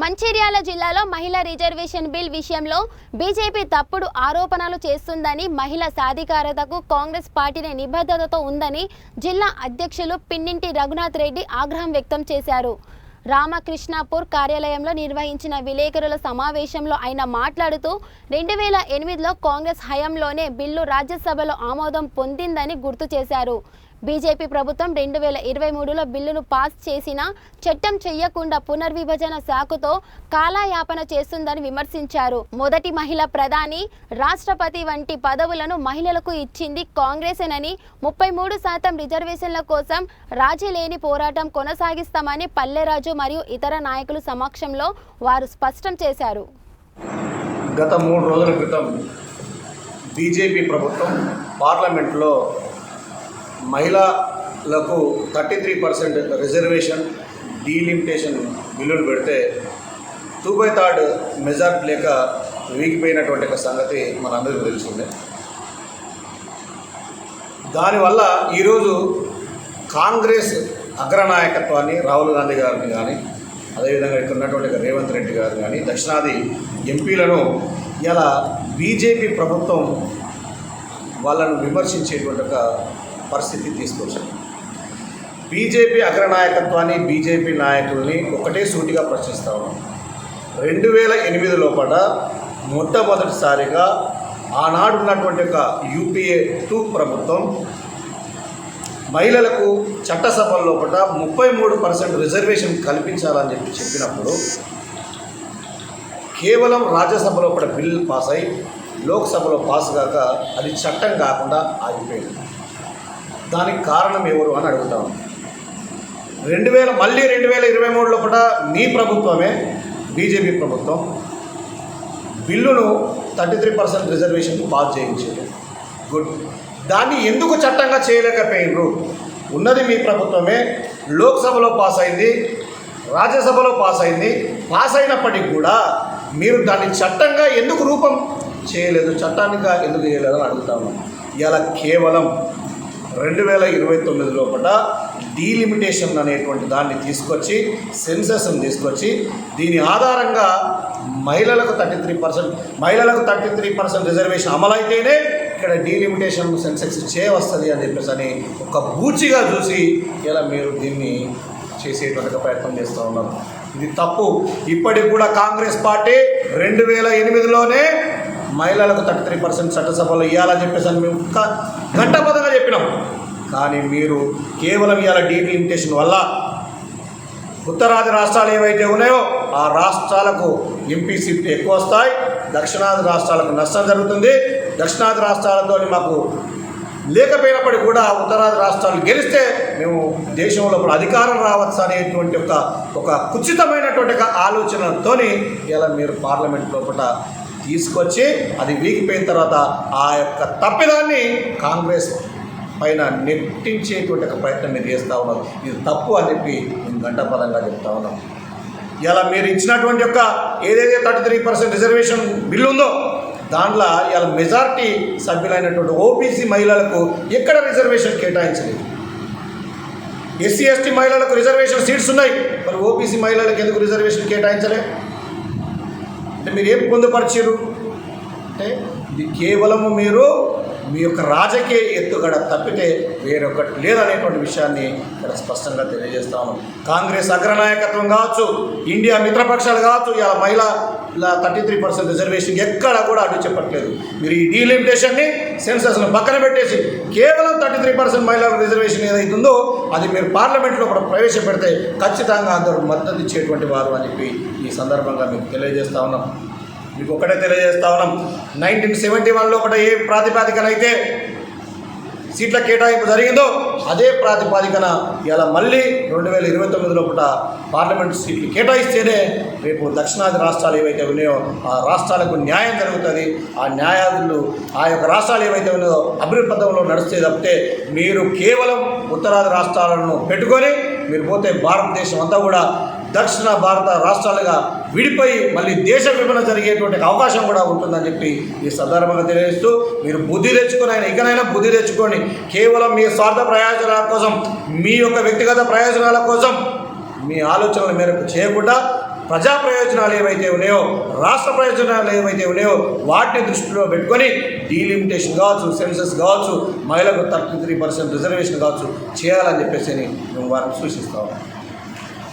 మంచిర్యాల జిల్లాలో మహిళా reservation bill విషయంలో బీజేపీ తప్పుడు ఆరోపణలు చేస్తుందని, మహిళా సాధికారతకు కాంగ్రెస్ పార్టీ నిబద్ధతతో ఉందని జిల్లా అధ్యక్షులు పిన్నింటి రఘునాథ్ రెడ్డి ఆగ్రహం వ్యక్తం చేశారు. రామకృష్ణాపూర్ కార్యాలయంలో నిర్వహించిన విలేకరుల సమావేశంలో ఆయన మాట్లాడుతూ 2008లో కాంగ్రెస్ హయాంలోనే బిల్లు రాజ్యసభలో ఆమోదం పొందిందని గుర్తు చేశారు. బీజేపీ ప్రభుత్వం 2023లో బిల్లును పాస్ చేసినా చట్టం చేయకుండా పునర్విభజన సాకుతో కాలయాపన చేస్తుందని విమర్శించారు. మొదటి మహిళా ప్రధాని, రాష్ట్రపతి వంటి పదవులను మహిళలకు ఇచ్చింది కాంగ్రెసేనని, 33% రిజర్వేషన్ల కోసం రాజీ లేని పోరాటం కొనసాగిస్తామని పల్లెరాజు మరియు ఇతర నాయకుల సమక్షంలో వారు స్పష్టం చేశారు. గత 3 రోజుల క్రితం బీజేపీ ప్రభుత్వం పార్లమెంట్లో మహిళలకు 33% రిజర్వేషన్ డీలిమిటేషన్ బిల్లులు పెడితే 2/3 మెజార్టీ లేక వీగిపోయినటువంటి ఒక సంగతి మనందరికీ తెలిసిందే. దానివల్ల ఈరోజు కాంగ్రెస్ అగ్రనాయకత్వాన్ని రాహుల్ గాంధీ గారిని కానీ, అదేవిధంగా ఇక్కడ ఉన్నటువంటి రేవంత్ రెడ్డి గారు కానీ, దక్షిణాది ఎంపీలను ఇలా బీజేపీ ప్రభుత్వం వాళ్ళను విమర్శించేటువంటి ఒక పరిస్థితి తీసుకొచ్చింది. బీజేపీ అగ్రనాయకత్వాన్ని, బీజేపీ నాయకుల్ని ఒకటే సూటిగా ప్రశ్నిస్తా ఉన్నాం. 2008 లోపల మొట్టమొదటిసారిగా ఆనాడు ఉన్నటువంటి ఒక UPA 2 ప్రభుత్వం మహిళలకు చట్టసభల లోపల 33% రిజర్వేషన్ కల్పించాలని చెప్పినప్పుడు కేవలం రాజ్యసభ లోపల బిల్లు పాస్ అయి లోక్సభలో పాస్ కాక అది చట్టం కాకుండా ఆగిపోయింది. దానికి కారణం ఎవరు అని అడుగుతాము. 2023 లోపల మీ ప్రభుత్వమే, బీజేపీ ప్రభుత్వం బిల్లును 33% రిజర్వేషన్ పాస్ చేయించారు. గుడ్. దాన్ని ఎందుకు చట్టంగా చేయలేకపోయినరు? ఉన్నది మీ ప్రభుత్వమే, లోక్సభలో పాస్ అయింది, రాజ్యసభలో పాస్ అయింది. పాస్ అయినప్పటికీ కూడా మీరు దాన్ని చట్టంగా ఎందుకు రూపం చేయలేదు, చట్టానిగా ఎందుకు చేయలేదు అని అడుగుతాము. ఇలా కేవలం 2029 లోపల డీలిమిటేషన్ అనేటువంటి దాన్ని తీసుకొచ్చి, సెన్సస్ని తీసుకొచ్చి, దీని ఆధారంగా మహిళలకు 33% రిజర్వేషన్ అమలైతేనే ఇక్కడ డీలిమిటేషన్ సెన్సెక్స్ చేయవస్తుంది అని చెప్పేసి అని ఒక బూచిగా చూసి ఇలా మీరు దీన్ని చేసేటువంటి ప్రయత్నం చేస్తూ ఉన్నారు. ఇది తప్పు. ఇప్పటికి కూడా కాంగ్రెస్ పార్టీ 2008లోనే మహిళలకు 33% చట్టసభలో ఇవ్వాలని చెప్పేసి అని మేము గంటబద్ధంగా చెప్పినాం. కానీ మీరు కేవలం ఇవాళ డీలిమిటేషన్ వల్ల ఉత్తరాది రాష్ట్రాలు ఏవైతే ఉన్నాయో ఆ రాష్ట్రాలకు ఎంపీ సీట్లు ఎక్కువ వస్తాయి, దక్షిణాది రాష్ట్రాలకు నష్టం జరుగుతుంది. దక్షిణాది రాష్ట్రాలతో మాకు లేకపోయినప్పటికీ కూడా ఉత్తరాది రాష్ట్రాలు గెలిస్తే మేము దేశంలో అధికారం రావచ్చు అనేటువంటి ఒక కుచితమైనటువంటి ఆలోచనతో ఇలా మీరు పార్లమెంట్ లోపల తీసుకొచ్చి అది వీగిపోయిన తర్వాత ఆ యొక్క తప్పిదాన్ని కాంగ్రెస్ పైన నెట్టించేటువంటి ఒక ప్రయత్నం మీరు చేస్తూ ఉన్నారు. ఇది తప్పు అని చెప్పి మేము గంటపదంగా చెప్తా ఉన్నాం. ఇలా మీరు ఇచ్చినటువంటి యొక్క ఏదైతే 33% రిజర్వేషన్ బిల్లు ఉందో దాంట్లో ఇలా మెజార్టీ సభ్యులైనటువంటి ఓబీసీ మహిళలకు ఎక్కడ రిజర్వేషన్ కేటాయించలేదు. SC ST మహిళలకు రిజర్వేషన్ సీట్స్ ఉన్నాయి, మరి ఓబీసీ మహిళలకు ఎందుకు రిజర్వేషన్ కేటాయించలే? అంటే మీరు ఏం పొందుపరిచారు అంటే ఇది కేవలము మీరు మీ యొక్క రాజకీయ ఎత్తుగడ తప్పితే వేరొకటి లేదనేటువంటి విషయాన్ని ఇక్కడ స్పష్టంగా తెలియజేస్తా ఉన్నాం. కాంగ్రెస్ అగ్రనాయకత్వం కావచ్చు, ఇండియా మిత్రపక్షాలు కావచ్చు, ఇలా మహిళల 33% రిజర్వేషన్ ఎక్కడ కూడా అడ్డు చెప్పట్లేదు. మీరు ఈ డీలిమిటేషన్ని, సెన్సస్ను పక్కన పెట్టేసి కేవలం 33% మహిళల రిజర్వేషన్ ఏదైతే ఉందో అది మీరు పార్లమెంట్లో కూడా ప్రవేశపెడితే ఖచ్చితంగా అందరూ మద్దతు ఇచ్చేటువంటి వారు అని చెప్పి ఈ సందర్భంగా మీకు తెలియజేస్తా ఉన్నాం. మీకు ఒకటే తెలియజేస్తా ఉన్నాం. 1971లో ఒకటి ఏ ప్రాతిపాదికన అయితే సీట్ల కేటాయింపు జరిగిందో అదే ప్రాతిపాదికన ఇలా మళ్ళీ 2029 లోపల పార్లమెంట్ సీట్లు కేటాయిస్తేనే రేపు దక్షిణాది రాష్ట్రాలు ఏవైతే ఉన్నాయో ఆ రాష్ట్రాలకు న్యాయం జరుగుతుంది. ఆ న్యాయాధులు ఆ యొక్క రాష్ట్రాలు ఏవైతే ఉన్నాయో అభివృద్ధి పథంలో నడిస్తే తప్పితే మీరు కేవలం ఉత్తరాది రాష్ట్రాలను పెట్టుకొని మీరు పోతే భారతదేశం అంతా కూడా దక్షిణ భారత రాష్ట్రాలుగా విడిపోయి మళ్ళీ దేశ విభజన జరిగేటువంటి అవకాశం కూడా ఉంటుందని చెప్పి ఈ సందర్భంగా తెలియజేస్తూ మీరు బుద్ధి తెచ్చుకొని ఇకనైనా బుద్ధి తెచ్చుకొని కేవలం మీ స్వార్థ ప్రయోజనాల కోసం, మీ యొక్క వ్యక్తిగత ప్రయోజనాల కోసం మీ ఆలోచనల మేరకు చేయకుండా ప్రజా ప్రయోజనాలు ఏవైతే ఉన్నాయో, రాష్ట్ర ప్రయోజనాలు ఏవైతే ఉన్నాయో వాటిని దృష్టిలో పెట్టుకొని డీలిమిటేషన్ కావచ్చు, సెన్సస్ కావచ్చు, మహిళలకు 33% రిజర్వేషన్ కావచ్చు చేయాలని చెప్పేసి మేము వారికి సూచిస్తాము.